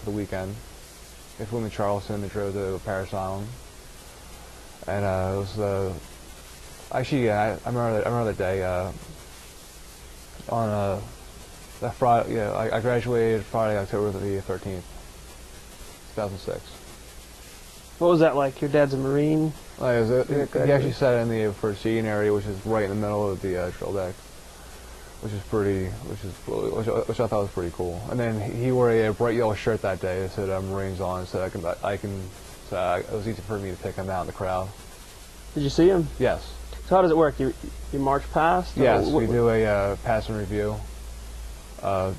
the weekend. They flew me to Charleston. They drove to Paris Island, and it was actually, yeah, I remember that day. On that Friday, yeah, I graduated Friday, October the 13th, 2006. What was that like? Your dad's a Marine? He actually sat in the first seating area, which is right in the middle of the drill deck, which I thought was pretty cool. And then he wore a bright yellow shirt that day that said Marines on, so it was easy for me to pick him out in the crowd. Did you see him? Yes. So how does it work? You march past? Yes, we do a pass and review. So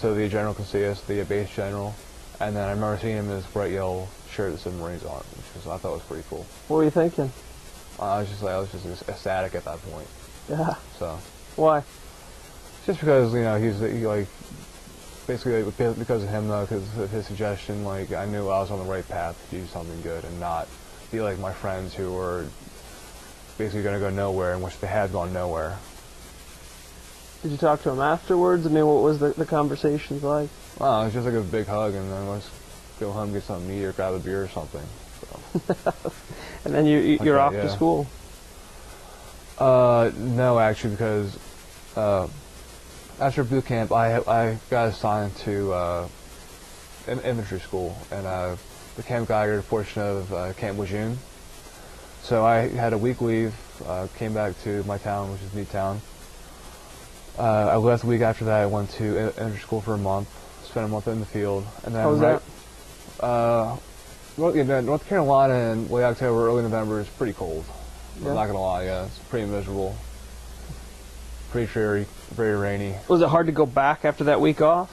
the general can see us, the base general, and then I remember seeing him in his bright yellow shirt that said Marines on, which I thought was pretty cool. What were you thinking? I was just ecstatic at that point. Yeah. So. Why? Just because basically because of him though, because of his suggestion, like I knew I was on the right path to do something good and not be like my friends who were basically going to go nowhere, and which they had gone nowhere. Did you talk to him afterwards? I mean, what was the conversations like? Well, it was just like a big hug, and then let's go home, get something to eat, or grab a beer or something. So. And then you're off to school? No, actually, because after boot camp, I got assigned to infantry school, and the camp got a portion of Camp Lejeune. So I had a week leave, came back to my town, which is Newtown. I left a week after that. I went to infantry school for a month, spent a month in the field, and then how was that? North Carolina in late October, early November is pretty cold. Yeah. I'm not gonna lie, yeah, it's pretty miserable, pretty dreary, very rainy. Was it hard to go back after that week off?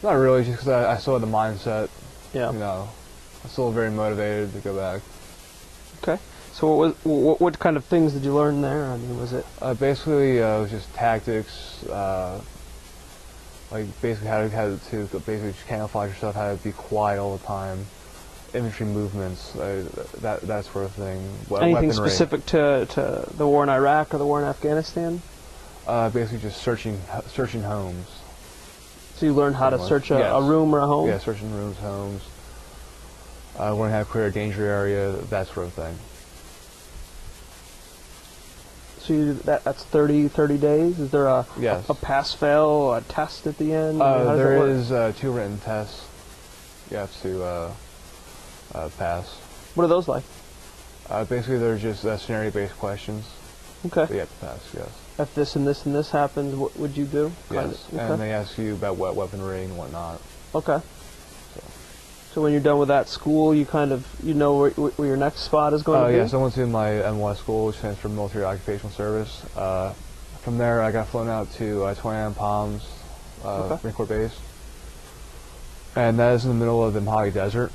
Not really, just because I still had the mindset. Yeah. You know, I'm still very motivated to go back. Okay. So what kind of things did you learn there? I mean, was it? Basically, it was just tactics, like basically how to basically just camouflage yourself, how to be quiet all the time, infantry movements, that sort of thing. Anything weaponry. Specific to the war in Iraq or the war in Afghanistan? Basically just searching homes. So you learned how to search a room or a home? Yeah, searching rooms, homes. Learning how to clear a danger area, that sort of thing. So that's 30 days? Is there a pass-fail, a test at the end? There is 2 written tests you have to pass. What are those like? Basically, they're just scenario-based questions. Okay. That you have to pass, yes. If this and this and this happens, what would you do? Yes, okay. And they ask you about weaponry and whatnot. Okay. So when you're done with that school, you know where your next spot is going to be? Yes, I went to my MOS school, which stands for Military Occupational Service. From there, I got flown out to 29 Palms, Marine Corps Base. And that is in the middle of the Mojave Desert,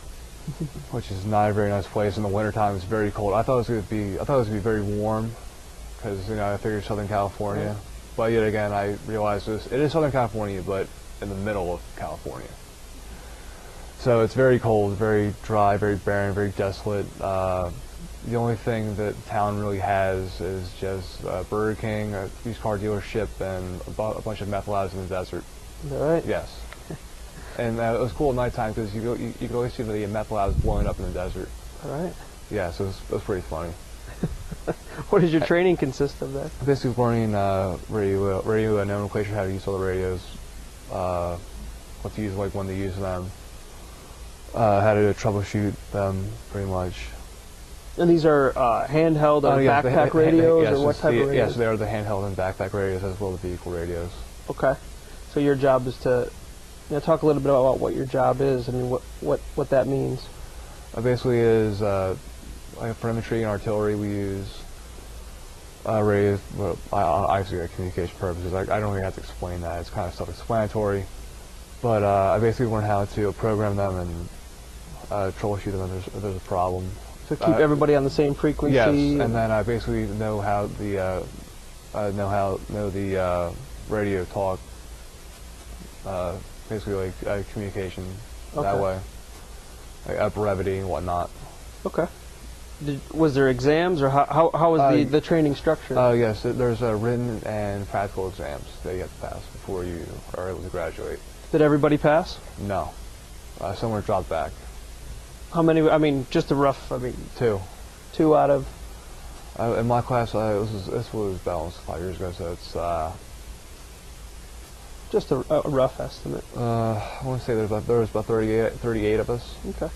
which is not a very nice place. In the wintertime, it's very cold. I thought it was going to be very warm, because I figured Southern California. Right. But yet again, I realized it is Southern California, but in the middle of California. So it's very cold, very dry, very barren, very desolate. The only thing that the town really has is just Burger King, a used car dealership, and a bunch of meth labs in the desert. Is that right? Yes. And it was cool at nighttime because you could always see the meth labs blowing up in the desert. All right. Yeah, so it was pretty funny. What does your training consist of there? Basically learning radio nomenclature, how to use all the radios, what to use, like when to use them, how to troubleshoot them, pretty much. And these are handheld or backpack radios, or what type of radios? Yes, they are the handheld and backpack radios as well as the vehicle radios. Okay. So your job is to talk a little bit about what your job is. I mean, what that means. Basically, is like for infantry and artillery, we use radios. Well, obviously, for communication purposes. I don't really have to explain that. It's kind of self-explanatory. But I basically learn how to program them and troubleshoot them if there's a problem. So keep everybody on the same frequency. Yes, and then I basically know how the radio talk. Basically, like communication that way, like brevity and whatnot. Okay. Was there exams, or how was the training structured? Yes, there's written and practical exams that you have to pass before you are able to graduate. Did everybody pass? No. Somewhere dropped back. How many? I mean, just a rough. I mean, Two. Two out of. In my class, this was balanced 5 years ago, so it's just a rough estimate. I want to say there was about 38 of us. Okay.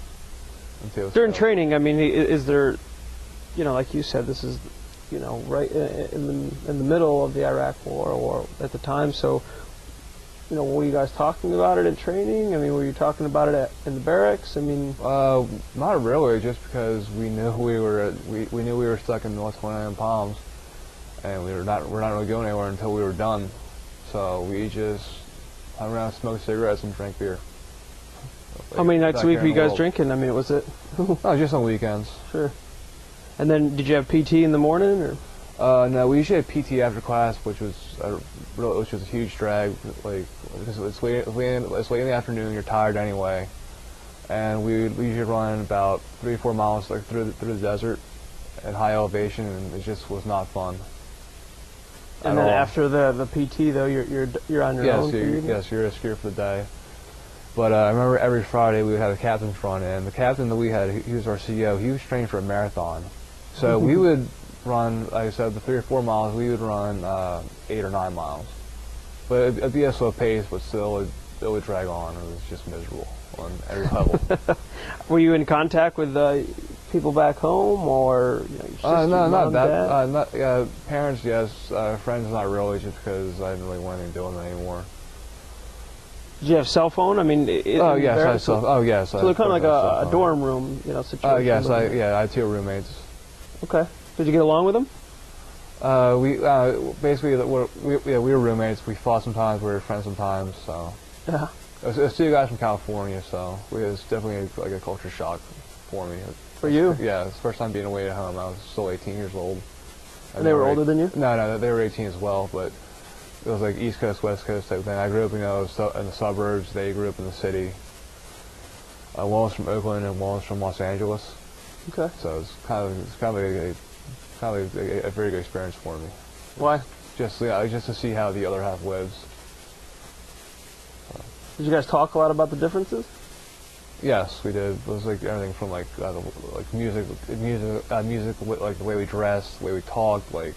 During training, I mean, is there, like you said, this is, right in the middle of the Iraq War, or at the time. So, were you guys talking about it in training? I mean, were you talking about it in the barracks? I mean, not really, just because we knew we were stuck in North Carolina and Palms, and we're not really going anywhere until we were done. So we just hung around, smoked cigarettes, and drank beer. How many nights a week were you guys drinking? I mean, was it? Just on weekends. Sure. And then, did you have PT in the morning, or? No, we usually had PT after class, which was a huge drag. Like, because it's late in the afternoon, you're tired anyway, and we usually run about 3 or 4 miles like through the desert at high elevation, and it just was not fun. And then after the PT, though, you're on your own. Yes, you're scared for the day. But I remember every Friday we would have a captain's run, and the captain that we had, he was our CEO. He was trained for a marathon, so we would run, like I said, the 3 or 4 miles. We would run 8 or 9 miles, but it'd be a slow pace, but still it would drag on. It was just miserable on every level. Were you in contact with people back home, or your sister, no, not mom, that. dad? Parents, yes. Friends, not really, just because I didn't really want anything to do with them anymore. Did you have cell phone? I mean, yes, I had cell. Oh, yes. So they're kind of like a dorm room, situation. Yes, I had 2 roommates. Okay. Did you get along with them? We were roommates. We fought sometimes. We were friends sometimes. So yeah, it was 2 guys from California. So it was definitely like a culture shock for me. For you? Yeah, it's the first time being away at home. I was still 18 years old. And they were older than you? No, they were 18 as well, but it was like East Coast, West Coast type thing. I grew up, in the suburbs. They grew up in the city. One was from Oakland and one was from Los Angeles. Okay. So it's kind of a very good experience for me. Why? Just to see how the other half lives. Did you guys talk a lot about the differences? Yes, we did. It was like everything from like music, like the way we dressed, the way we talked, like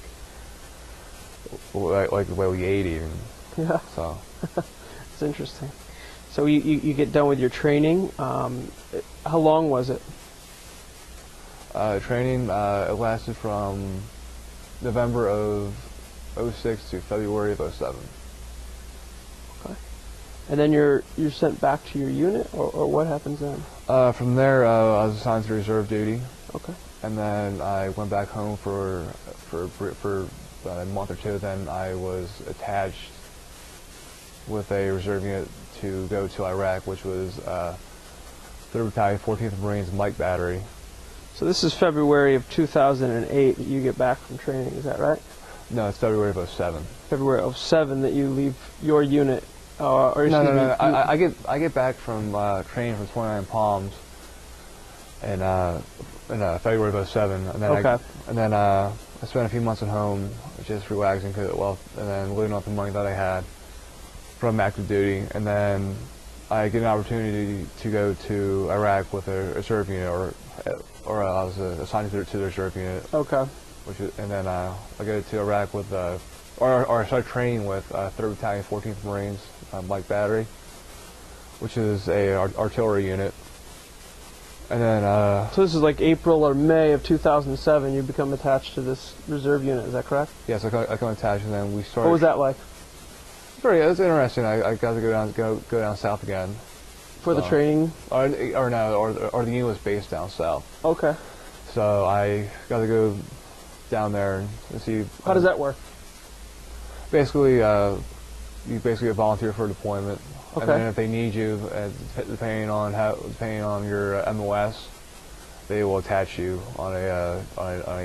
the way we ate even. Yeah. So it's interesting. So you get done with your training. How long was it? Training it lasted from November of '06 to February of '07. Okay. And then you're sent back to your unit, or what happens then? From there, I was assigned to reserve duty. Okay. And then I went back home for a month or 2. Then I was attached with a reserve unit to go to Iraq, which was 3rd Battalion, 14th Marines, Mike Battery. So this is February of 2008 that you get back from training, is that right? No, it's February of '07. February of '07 that you leave your unit. No. I get back from training from 29 Palms in February of '07, and then I spent a few months at home just relaxing, and then living off the money that I had from active duty, and then I get an opportunity to go to Iraq with a reserve unit, or I was assigned to the reserve unit. Okay. And then I go to Iraq with, or I start training with 3rd Battalion, 14th Marines, Mike Battery, which is a artillery unit. And then so this is like April or May of 2007. You become attached to this reserve unit. Is that correct? Yes, I come attached, and then we started. What was that like? It was interesting. I got to go down south again. For the training? Or the unit was based down south. Okay. So I got to go down there and see. How does that work? Basically, you basically volunteer for deployment. Okay. And then if they need you, depending on your MOS, they will attach you on a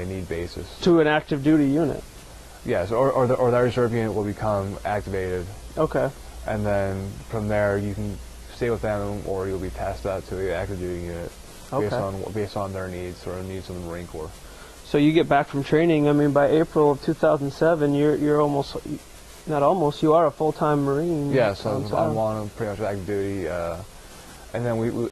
need basis. To an active duty unit? Yes, or that reserve unit will become activated. Okay. And then from there you can stay with them, or you'll be tasked out to the active duty unit based on their needs or the needs of the Marine Corps. So you get back from training. I mean, by April of 2007, you're almost, not almost, you are a full-time Marine. Yes, I'm on pretty much active duty, and then we